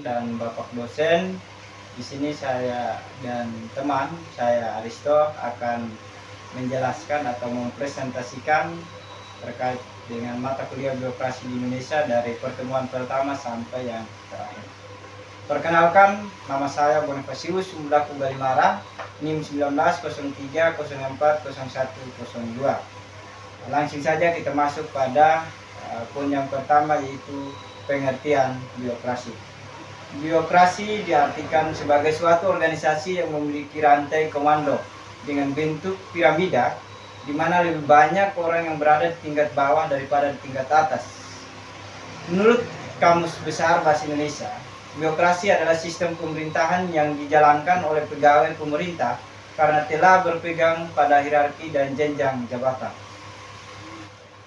dan Bapak dosen. Di sini saya dan teman saya Aristo akan menjelaskan atau mempresentasikan terkait dengan mata kuliah birokrasi di Indonesia dari pertemuan pertama sampai yang terakhir. Perkenalkan, nama saya Bonifasius Umlaku Galimara, NIM 1903040102. Langsung saja kita masuk pada poin yang pertama, yaitu pengertian birokrasi. Birokrasi diartikan sebagai suatu organisasi yang memiliki rantai komando dengan bentuk piramida, di mana lebih banyak orang yang berada di tingkat bawah daripada di tingkat atas. Menurut Kamus Besar Bahasa Indonesia, birokrasi adalah sistem pemerintahan yang dijalankan oleh pegawai pemerintah karena telah berpegang pada hierarki dan jenjang jabatan.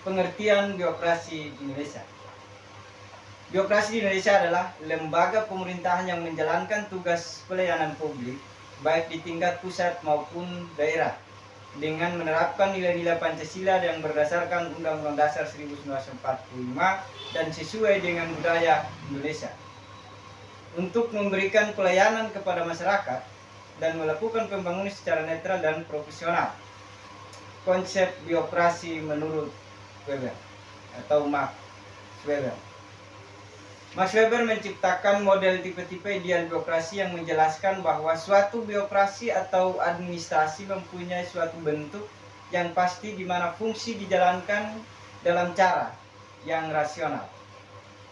Pengertian birokrasi di Indonesia. Birokrasi di Indonesia adalah lembaga pemerintahan yang menjalankan tugas pelayanan publik baik di tingkat pusat maupun daerah dengan menerapkan nilai-nilai Pancasila yang berdasarkan Undang-Undang Dasar 1945 dan sesuai dengan budaya Indonesia, untuk memberikan pelayanan kepada masyarakat dan melakukan pembangunan secara netral dan profesional. Konsep birokrasi menurut Weber atau Max Weber. Max Weber menciptakan model tipe-tipe ideal birokrasi yang menjelaskan bahwa suatu birokrasi atau administrasi mempunyai suatu bentuk yang pasti di mana fungsi dijalankan dalam cara yang rasional.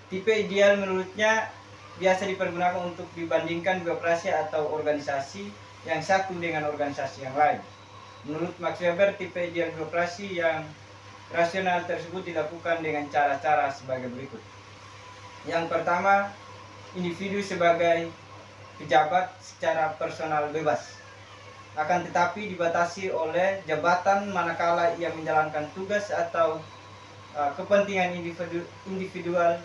Tipe ideal menurutnya biasa dipergunakan untuk dibandingkan birokrasi atau organisasi yang satu dengan organisasi yang lain. Menurut Max Weber, tipe ideal birokrasi yang rasional tersebut dilakukan dengan cara-cara sebagai berikut. Yang pertama, individu sebagai pejabat secara personal bebas, akan tetapi dibatasi oleh jabatan manakala ia menjalankan tugas atau kepentingan individual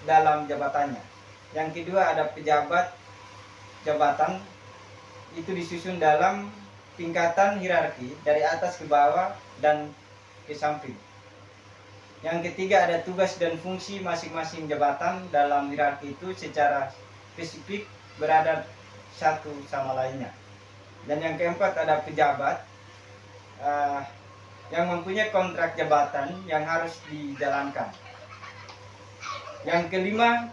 dalam jabatannya. Yang kedua, ada pejabat jabatan, itu disusun dalam tingkatan hierarki dari atas ke bawah dan ke samping. Yang ketiga, ada tugas dan fungsi masing-masing jabatan dalam hierarki itu secara spesifik berada satu sama lainnya. Dan yang keempat, ada pejabat yang mempunyai kontrak jabatan yang harus dijalankan. Yang kelima,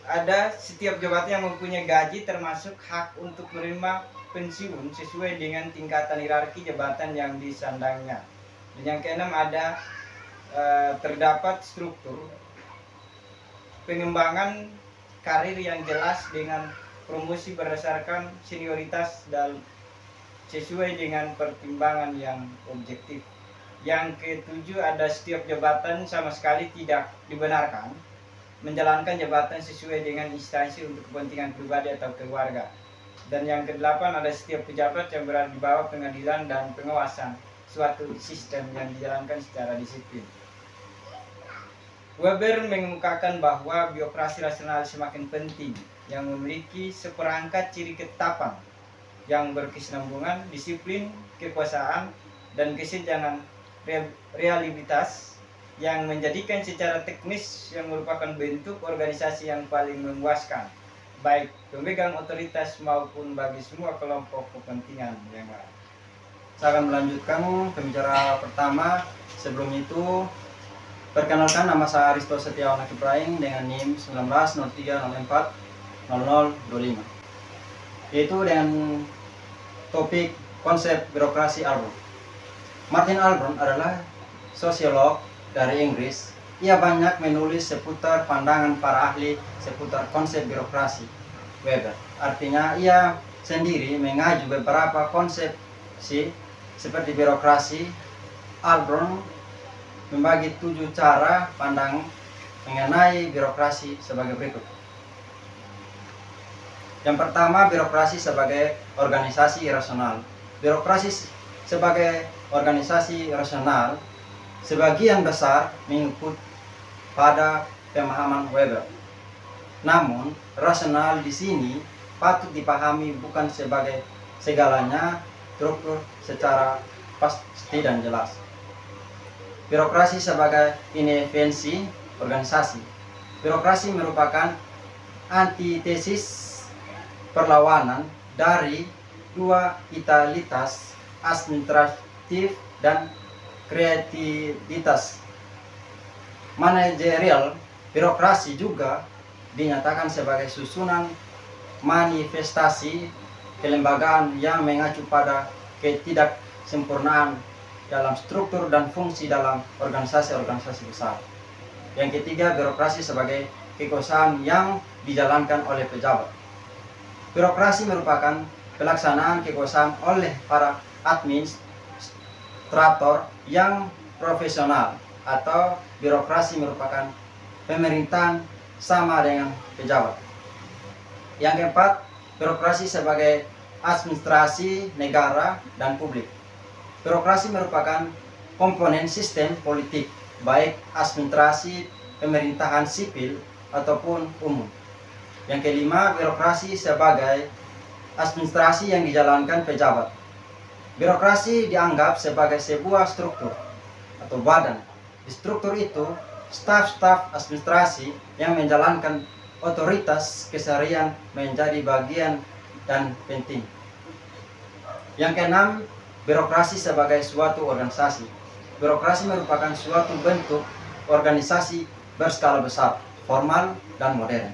ada setiap jabatan yang mempunyai gaji termasuk hak untuk menerima pensiun sesuai dengan tingkatan hierarki jabatan yang disandangnya. Dan yang keenam, ada terdapat struktur pengembangan karir yang jelas dengan promosi berdasarkan senioritas dan sesuai dengan pertimbangan yang objektif. Yang ketujuh, ada setiap jabatan sama sekali tidak dibenarkan menjalankan jabatan sesuai dengan instansi untuk kepentingan pribadi atau keluarga. Dan yang kedelapan, ada setiap pejabat yang berada di bawah pengadilan dan pengawasan suatu sistem yang dijalankan secara disiplin. Weber mengemukakan bahwa birokrasi rasional semakin penting, yang memiliki seperangkat ciri ketetapan yang berkesinambungan, disiplin, kekuasaan, dan kesenjangan realitas yang menjadikan secara teknis yang merupakan bentuk organisasi yang paling memuaskan baik pemegang otoritas maupun bagi semua kelompok kepentingan yang lain. Saya akan melanjutkan pembicara pertama. Sebelum itu, perkenalkan, nama saya Aristo Setiawan Akipraing dengan NIM 1903040025, yaitu dengan topik konsep birokrasi Albron. Martin Albron adalah sosiolog dari Inggris. Ia banyak menulis seputar pandangan para ahli seputar konsep birokrasi Weber. Artinya ia sendiri mengaji beberapa konsepsi seperti birokrasi. Albron membagi 7 cara pandang mengenai birokrasi sebagai berikut. Yang pertama, birokrasi sebagai organisasi rasional. Birokrasi sebagai organisasi rasional sebagian besar mengikut pada pemahaman Weber. Namun, rasional di sini patut dipahami bukan sebagai segalanya struktur secara pasti dan jelas. Birokrasi sebagai intervensi organisasi. Birokrasi merupakan antitesis perlawanan dari dualitas administratif dan kreativitas manajerial. Birokrasi juga dinyatakan sebagai susunan manifestasi kelembagaan yang mengacu pada ketidaksempurnaan dalam struktur dan fungsi dalam organisasi-organisasi besar. Yang ketiga, birokrasi sebagai kekuasaan yang dijalankan oleh pejabat. Birokrasi merupakan pelaksanaan kekuasaan oleh para administrator yang profesional, atau birokrasi merupakan pemerintahan sama dengan pejabat. Yang keempat, birokrasi sebagai administrasi negara dan publik. Birokrasi merupakan komponen sistem politik, baik administrasi pemerintahan sipil ataupun umum. Yang kelima, birokrasi sebagai administrasi yang dijalankan pejabat. Birokrasi dianggap sebagai sebuah struktur atau badan. Di struktur itu, staf-staf administrasi yang menjalankan otoritas keseharian menjadi bagian dan penting. Yang keenam, birokrasi sebagai suatu organisasi. Birokrasi merupakan suatu bentuk organisasi berskala besar, formal dan modern.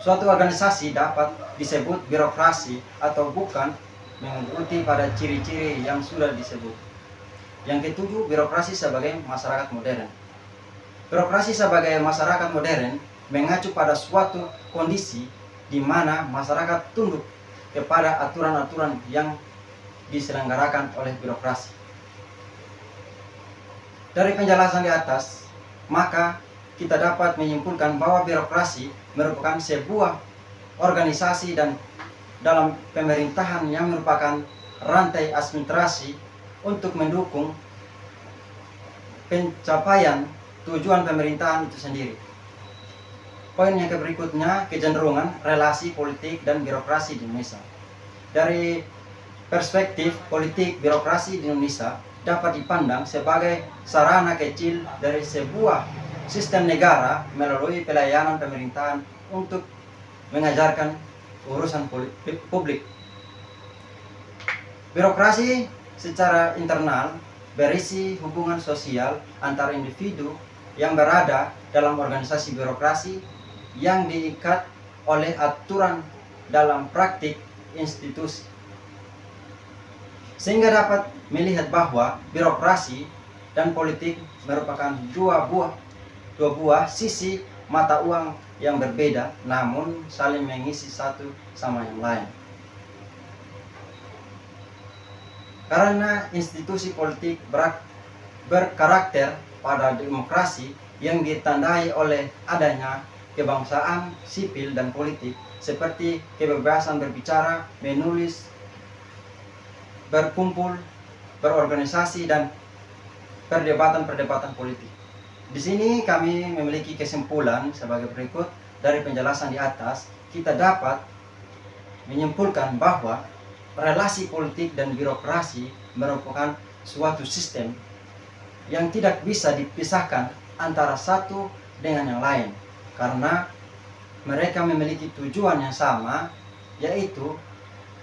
Suatu organisasi dapat disebut birokrasi atau bukan mengikuti pada ciri-ciri yang sudah disebut. Yang ketujuh, birokrasi sebagai masyarakat modern. Birokrasi sebagai masyarakat modern mengacu pada suatu kondisi di mana masyarakat tunduk kepada aturan-aturan yang diselenggarakan oleh birokrasi. Dari penjelasan di atas, maka kita dapat menyimpulkan bahwa birokrasi merupakan sebuah organisasi dan dalam pemerintahan yang merupakan rantai administrasi untuk mendukung pencapaian tujuan pemerintahan itu sendiri. Poin yang berikutnya, kecenderungan relasi politik dan birokrasi di Indonesia. Dari perspektif politik, birokrasi di Indonesia dapat dipandang sebagai sarana kecil dari sebuah sistem negara melalui pelayanan pemerintahan untuk mengajarkan urusan publik. Birokrasi secara internal berisi hubungan sosial antar individu yang berada dalam organisasi birokrasi yang diikat oleh aturan dalam praktik institusi. Sehingga dapat melihat bahwa birokrasi dan politik merupakan dua buah sisi mata uang yang berbeda, namun saling mengisi satu sama yang lain. Karena institusi politik berkarakter pada demokrasi yang ditandai oleh adanya kebangsaan sipil dan politik, seperti kebebasan berbicara, menulis, berkumpul, berorganisasi, dan perdebatan politik. Di sini kami memiliki kesimpulan sebagai berikut. Dari penjelasan di atas, kita dapat menyimpulkan bahwa relasi politik dan birokrasi merupakan suatu sistem yang tidak bisa dipisahkan antara satu dengan yang lain, karena mereka memiliki tujuan yang sama, yaitu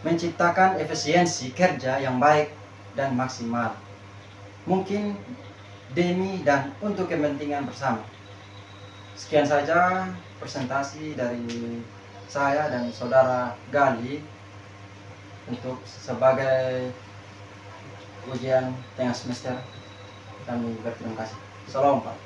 menciptakan efisiensi kerja yang baik dan maksimal, mungkin demi dan untuk kepentingan bersama. Sekian saja presentasi dari saya dan saudara Gali untuk sebagai ujian tengah semester. Kami berterima kasih. Salam Pak.